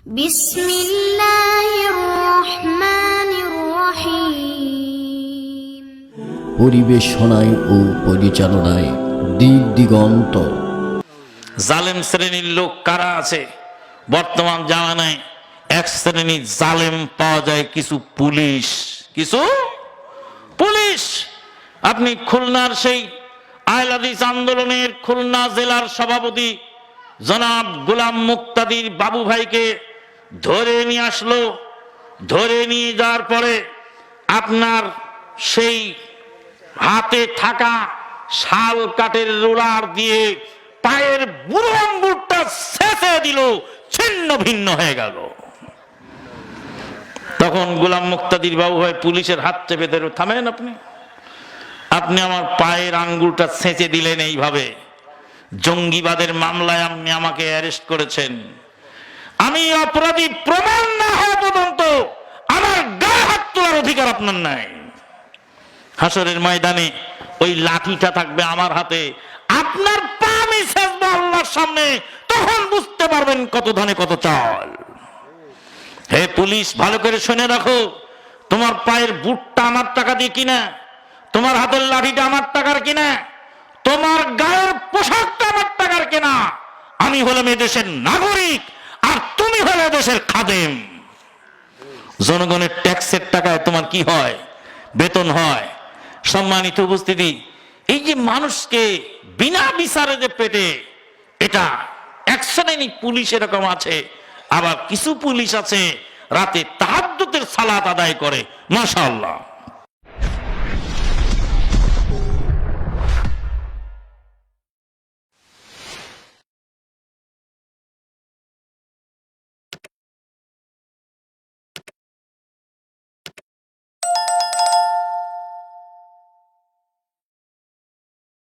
বিসমিল্লাহির রহমানির রহিম। পরিবেশনায় ও পরিচালনায় দিক দিগন্ত। জালেম শ্রেণীর লোক কারা আছে বর্তমান জামানায়? এক শ্রেণীর জালেম পাওয়া যায়, কিছু পুলিশ। আপনি খুলনার সেই আহলে হাদিস আন্দোলনের খুলনা জেলার সভাপতি জনাব গোলাম মুক্তাদির বাবু ভাইকে ধরে নিয়ে আসলো। ধরে নিয়ে যাওয়ার পরে আপনার সেই হাতে থাকা শাল কাঠের রোলার দিয়ে পায়ের বুড়ো আঙ্গুরটা ছেঁচে দিল, ছিন্ন ভিন্ন হয়ে গেল। তখন গোলাম মুক্তাদির বাবু ভাই পুলিশের হাত চেপে ধরে, থামেন আপনি আমার পায়ের আঙ্গুরটা ছেঁচে দিলেন এইভাবে, জঙ্গিবাদের মামলায় আপনি আমাকে অ্যারেস্ট করেছেন, আমি অপরাধী প্রমাণ না হওয়া পর্যন্ত আমার গায়ে হাত তোলার অধিকার আপনার নাই। হাসরের ময়দানে ওই লাঠিটা থাকবে আমার হাতে, আপনার পা আমি ছেঁচবো আল্লাহর সামনে, তখন বুঝতে পারবেন কত ধানে কত চাল। হে পুলিশ, ভালো করে শুনে রাখো, তোমার পায়ের বুটটা আমার টাকা দিয়ে কিনা, তোমার হাতের লাঠিটা আমার টাকার কিনা, তোমার গায়ের পোশাকটা আমার টাকার কেনা। আমি হলাম এই দেশের নাগরিক, আর তুমি হলে দেশের খাদেম। জনগণের ট্যাক্সের টাকায় তোমার কি হয়? বেতন হয়। সম্মানিত উপস্থিতি, এই যে মানুষকে বিনা বিচারে যে পেটে, এটা এক শ্রেণীর পুলিশ এরকম আছে। আবার কিছু পুলিশ আছে রাতে তাহাজ্জুদের সালাত আদায় করে, মাশাআল্লাহ।